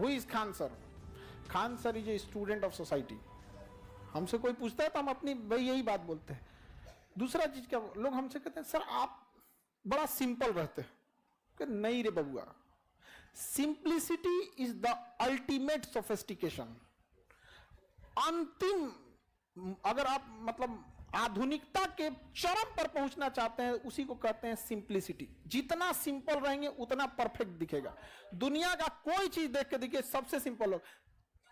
Who is Khan sir? Khan sir is a student of society. हमसे कोई पूछता है तो हम अपनी भाई यही बात बोलते हैं। दूसरा चीज क्या, लोग हमसे कहते हैं सर आप बड़ा सिंपल रहते हैं। कि नहीं रे बबुआ, simplicity is the ultimate sophistication. अंतिम, अगर आप मतलब आधुनिकता के चरम पर पहुंचना चाहते हैं, उसी को कहते हैं सिंप्लिसिटी। जितना सिंपल रहेंगे उतना परफेक्ट दिखेगा। दुनिया का कोई चीज देख के देखिए, सबसे सिंपल हो,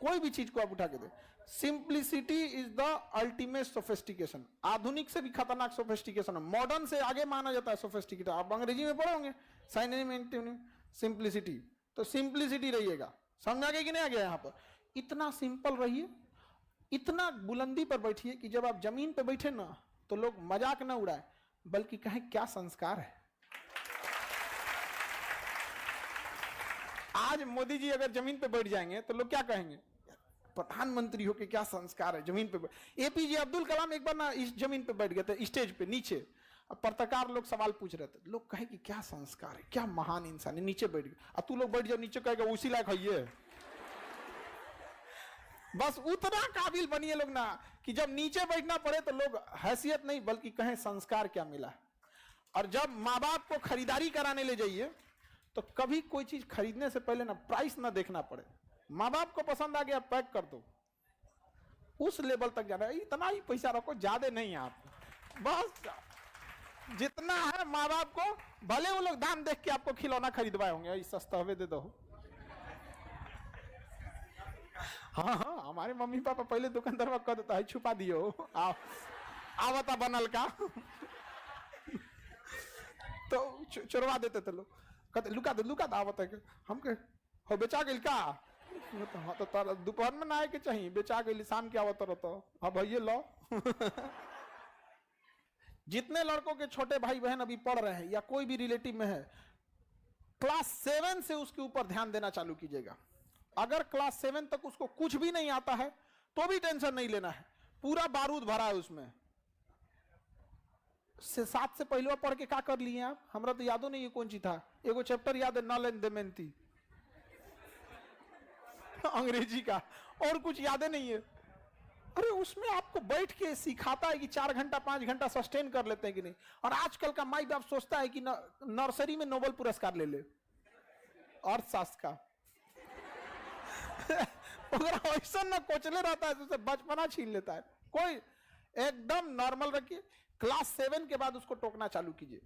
कोई भी चीज को आप उठा के दे, simplicity is the ultimate sophistication. आधुनिक से भी खतरनाक सोफिस्टिकेशन है, मॉडर्न से आगे माना जाता है सोफिस्टिकेटेड। आप अंग्रेजी में पढ़े होंगे सिंप्लिसिटी, तो सिंप्लिसिटी रहिएगा। समझ आ गया कि नहीं आ गया? यहां पर इतना सिंपल रहिए, इतना बुलंदी पर बैठिए कि जब आप जमीन पर बैठे ना तो लोग मजाक ना उड़ाए, बल्कि कहें क्या संस्कार है। आज मोदी जी अगर जमीन पे बैठ जाएंगे तो लोग क्या कहेंगे? प्रधानमंत्री होके क्या संस्कार है, जमीन पे बैठ। एपीजे अब्दुल कलाम एक बार ना इस जमीन पे बैठ गए थे, स्टेज पे नीचे। अब पत्रकार लोग सवाल पूछ रहे थे, लोग कहे कि क्या संस्कार है, क्या महान इंसान है, नीचे बैठ गए। अब तू लोग बैठ जाओ नीचे, कहेगा उसी लायक है ये। बस उतना काबिल बनिए लोग ना कि जब नीचे बैठना पड़े तो लोग हैसियत नहीं बल्कि कहें संस्कार क्या मिला। और जब माँ बाप को खरीदारी कराने ले जाइए तो कभी कोई चीज खरीदने से पहले ना प्राइस ना देखना पड़े। माँ बाप को पसंद आ गया पैक कर दो, उस लेवल तक जाना है। इतना ही पैसा रखो, ज्यादा नहीं आप, बस जितना है माँ बाप को, भले वो लोग दाम देख के आपको खिलौना खरीदवाए होंगे, सस्ता हवे दे दो। हाँ हाँ, हमारे मम्मी पापा पहले दुकानदार में कह देता है छुपा दियो, आवता बनल का तो चुरवा देते थे लोग, कहते लुका दे आवत है। हम कहे हो बेचा गई का? हाँ तो दोपहर में ना आए के चाहिए, बेचा गई शाम के आवत रहता। हाँ भैया लो जितने लड़कों के छोटे भाई बहन अभी पढ़ रहे हैं या कोई भी रिलेटिव में है, क्लास 7 से उसके ऊपर ध्यान देना चालू कीजिएगा। अगर क्लास 7 तक उसको कुछ भी नहीं आता है तो भी टेंशन नहीं लेना है, पूरा बारूद भरा है उसमें। 7 से पहले पढ़ के क्या कर लिए आप? हमरा तो यादो नहीं है कौन सी था, एगो चैप्टर याद है, नल एंड दमयंती अंग्रेजी का, और कुछ याद नहीं है। अरे उसमें आपको बैठ के सिखाता है कि 4 घंटा 5 घंटा सस्टेन कर लेते हैं कि नहीं। और आजकल का माई बाप सोचता है कि नर्सरी में नोबेल पुरस्कार ले ले अर्थशास्त्र का अगर ऐसा ना कोचले रहता है तो उसे बचपना छीन लेता है। कोई एकदम नॉर्मल रखिए, क्लास 7 के बाद उसको टोकना चालू कीजिए।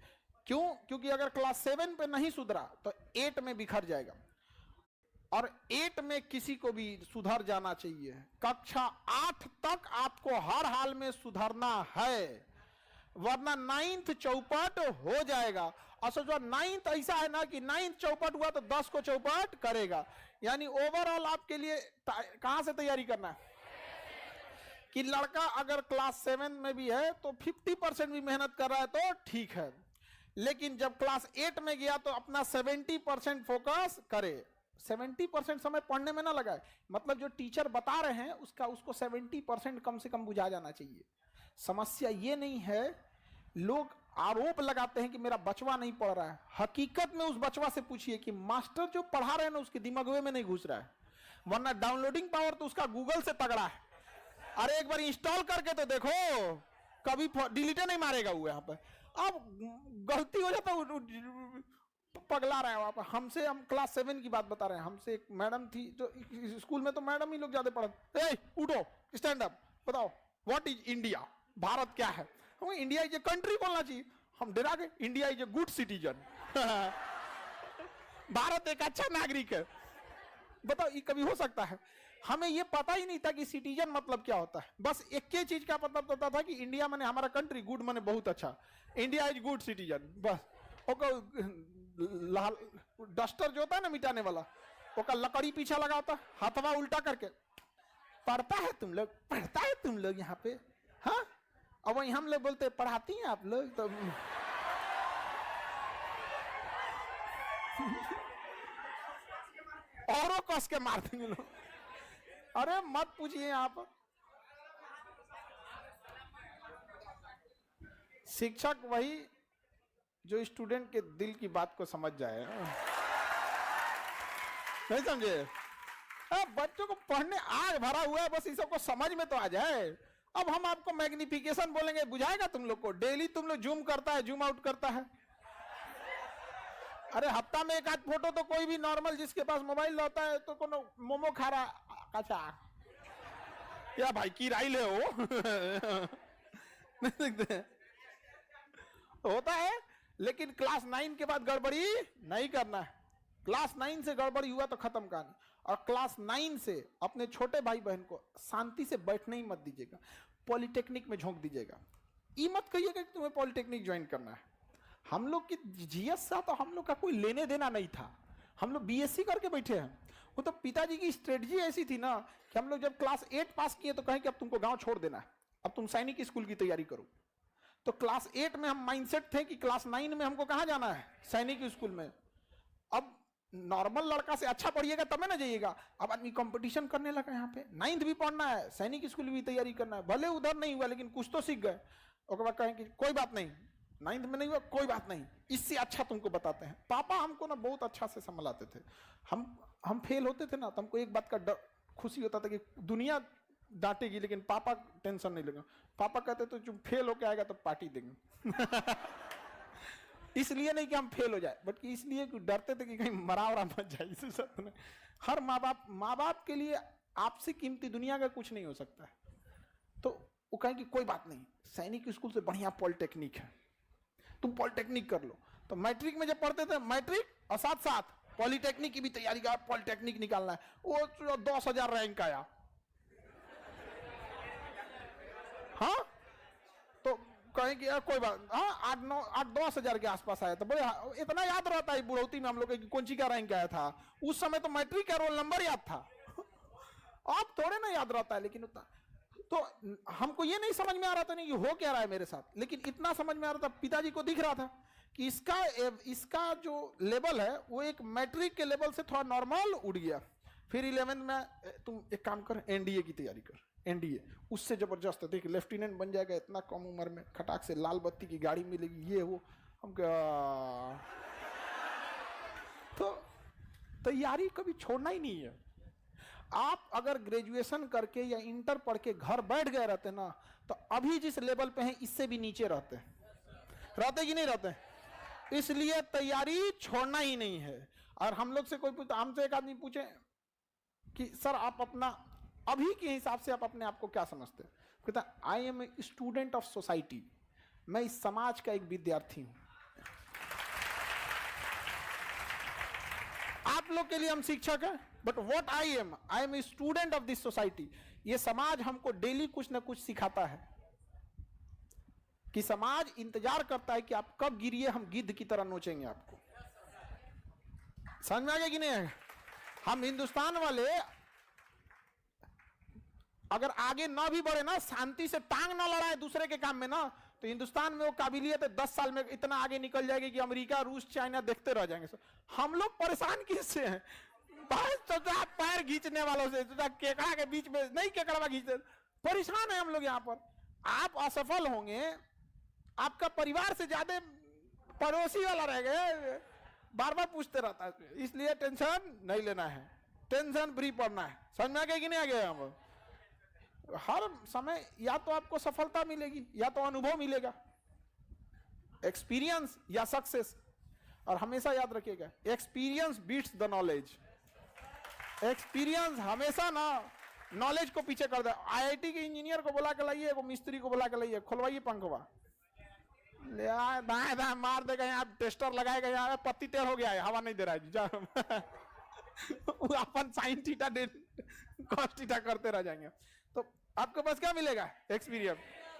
क्यों? क्योंकि अगर क्लास 7 पे नहीं सुधरा तो 8 में बिखर जाएगा, और 8 में किसी को भी सुधर जाना चाहिए। कक्षा 8 तक आपको हर हाल में सुधरना है, वरना 9th चौपट हो जाएगा। और जो 9th ऐसा है ना कि 9th चौपट हुआ तो 10 को चौपट करेगा। यानी ओवरऑल आपके लिए कहां से तैयारी करना है कि लड़का अगर क्लास 7 में भी है तो 50% भी मेहनत कर रहा है तो ठीक है, लेकिन जब क्लास 8 में गया तो अपना 70% फोकस करे। 70% समय पढ़ने में ना लगाए, मतलब जो टीचर बता रहे हैं उसको 70% कम से कम बुझा जाना चाहिए। समस्या ये नहीं है, लोग आरोप लगाते हैं कि मेरा बचवा नहीं पढ़ रहा है। हकीकत में उस बचवा से पूछिए कि मास्टर जो पढ़ा रहे हैं ना उसके दिमाग में नहीं घुस रहा है, वरना डाउनलोडिंग पावर तो उसका गूगल से तगड़ा है। अरे एक बार इंस्टॉल करके तो देखो, कभी डिलीटे नहीं मारेगा वो। यहाँ पर अब गलती हो जाता है, पगला रहा है वहां पर। हमसे, हम क्लास 7 की बात बता रहे हैं, हमसे एक मैडम थी जो स्कूल में तो मैडम ही लोग ज्यादा पढ़ते, उठो स्टैंड अप, बताओ व्हाट इज इंडिया, भारत क्या है? हम इंडिया इज ए कंट्री बोलना चाहिए, हम डरा गए। India is a good citizen Bharat एक अच्छा नागरिक है। बताओ ये कभी हो सकता है? हमें ये पता ही नहीं था कि सिटीजन मतलब क्या होता है। बस एक ही चीज का पता होता था कि इंडिया माने हमारा कंट्री, गुड माने बहुत अच्छा, इंडिया इज गुड सिटीजन। बस लाल डस्टर जो होता है ना मिटाने वाला, वो लकड़ी पीछा लगा होता, हाथवा उल्टा करके पढ़ता है तुम लोग, पढ़ता है तुम लोग यहाँ पे, हाँ? अब वही हम लोग बोलते पढ़ाती हैं आप लोग तो औरों कस के मार देंगे लोग। अरे मत पूछिए आप, शिक्षक वही जो स्टूडेंट के दिल की बात को समझ जाए, नहीं समझे? बच्चों को पढ़ने आग भरा हुआ है, बस इस सबको समझ में तो आ जाए। अब हम आपको मैग्निफिकेशन बोलेंगे, बुझाएगा तुम लोग को? डेली तुम लोग जूम करता है, जूम आउट करता है। अरे हफ्ता में एक आध फोटो तो कोई भी नॉर्मल जिसके पास मोबाइल रहता है तो कोनो मोमो खा रहा, अच्छा या भाई किराई ले हो नहीं देखते होता है। लेकिन क्लास 9 के बाद गड़बड़ी नहीं करना है। क्लास 9 से गड़बड़ी हुआ तो खत्म कहानी। और क्लास 9 से अपने छोटे भाई बहन को शांति से बैठने ही मत दीजिएगा, पॉलिटेक्निक में झोंक दीजिएगा। ये मत कहिएगा कि तुम्हें पॉलिटेक्निक ज्वाइन करना है। हम लोग की जीएस से तो हम लोग का कोई लेने देना नहीं था, हम लोग बीएससी करके बैठे हैं। वो तो पिताजी की स्ट्रेटजी ऐसी थी ना कि हम लोग जब क्लास 8 पास किए तो कहें कि अब तुमको गांव छोड़ देना है, अब तुम सैनिक स्कूल की तैयारी करो। तो क्लास 8 में हम माइंडसेट थे कि क्लास 9 में हमको कहां जाना है, सैनिक स्कूल में। अब नॉर्मल लड़का से अच्छा पढ़िएगा तब ना जाइएगा। अब आदमी कंपटीशन करने लगा, यहाँ पे 9th भी पढ़ना है, सैनिक स्कूल भी तैयारी करना है। भले उधर नहीं हुआ लेकिन कुछ तो सीख गए। उसके बाद कहें कि कोई बात नहीं, 9th में नहीं हुआ कोई बात नहीं, इससे अच्छा तुमको बताते हैं। पापा हमको ना बहुत अच्छा से संभलाते थे। हम फेल होते थे ना तो हमको एक बात का डर खुशी होता था कि दुनिया डांटेगी लेकिन पापा टेंशन नहीं लेगा। पापा कहते तो जो फेल होके आएगा तो पार्टी देंगे इसलिए नहीं कि हम फेल हो जाए, बट इसलिए कि डरते थे कि कहीं मरा वरा मत जाए। इसी सब ने हर माँ बाप के लिए आपसे कीमती दुनिया का कुछ नहीं हो सकता है। तो वो कहें कि कोई बात नहीं, सैनिक स्कूल से बढ़िया पॉलिटेक्निक है, तुम पॉलिटेक्निक कर लो। तो मैट्रिक में जब पढ़ते थे, मैट्रिक और साथ साथ पॉलिटेक्निक की भी तैयारी का, पॉलिटेक्निक निकालना है। वो 10,000 रैंक आया। हाँ तो कहें कि कोई बात, हाँ 8-10,000 के आसपास आया। तो बड़े इतना याद रहता है बुढ़ौती में हम लोग कि कौन सी का रैंक आया था। उस समय तो मैट्रिक का रोल नंबर याद था अब थोड़े ना याद रहता है। लेकिन उतना तो हमको ये नहीं समझ में आ रहा था नहीं कि हो क्या रहा है मेरे साथ, लेकिन इतना समझ में आ रहा था, पिताजी को दिख रहा था कि इसका जो लेवल है वो एक मैट्रिक के लेवल से थोड़ा नॉर्मल उड़ गया। फिर 11th में तुम एक काम कर, एनडीए की तैयारी कर। एनडीए उससे जबरदस्त, देख लेफ्टिनेंट बन जाएगा इतना कम उम्र में, खटाक से लाल बत्ती की गाड़ी मिलेगी, ये वो। हम क्या तो तैयारी कभी छोड़ना ही नहीं है। आप अगर ग्रेजुएशन करके या इंटर पढ़ के घर बैठ गए रहते ना तो अभी जिस लेवल पे हैं इससे भी नीचे रहते कि नहीं रहते। इसलिए तैयारी छोड़ना ही नहीं है। और हम लोग से कोई पूछता, हमसे एक आदमी पूछे कि सर आप अपना अभी के हिसाब से आप अपने आप को क्या समझते हैं? कहता I am a student of society, मैं इस समाज का एक विद्यार्थी हूं। आप लोग के लिए हम शिक्षक हैं, but what I am a student of this society. ये समाज हमको डेली कुछ ना कुछ सिखाता है कि समाज इंतजार करता है कि आप कब गिरिए, हम गिद्ध की तरह नोचेंगे आपको। समझ में आ गया कि नहीं आएगा? हम हिंदुस्तान वाले अगर आगे ना भी बढ़े ना, शांति से टांग ना लड़ाए दूसरे के काम में ना, तो हिंदुस्तान में वो काबिलियत है 10 साल में इतना आगे निकल जाएगी कि अमेरिका, रूस, चाइना देखते रह जाएंगे। हम लोग परेशान किससे हैं? पैर खींचने वालों से, केकड़ा के बीच में नहीं, केकड़ा खींचते परेशान है हम लोग यहाँ पर। आप असफल होंगे, आपका परिवार से ज्यादा पड़ोसी वाला रह गए, बार बार पूछते रहता है। इसलिए टेंशन नहीं लेना है, टेंशन फ्री पढ़ना है। समझ में आ गया कि नहीं आ गया? यहाँ पर हर समय या तो आपको सफलता मिलेगी या तो अनुभव मिलेगा, एक्सपीरियंस या सक्सेस। और हमेशा याद रखिएगा, experience beats the knowledge. Experience हमेशा ना नॉलेज को पीछे कर दे। आईआईटी के इंजीनियर को बुला के लाइए, मिस्त्री को बुला के लाइए, खुलवाइए पंखवा, दाएं दाएं मार देगा, यहाँ टेस्टर लगाएगा, यहाँ पत्ती टेढ़ हो गया है, हवा नहीं दे रहा है अपन साइन थीटा कॉस थीटा करते रह जाएंगे। तो आपके पास क्या मिलेगा? एक्सपीरियंस।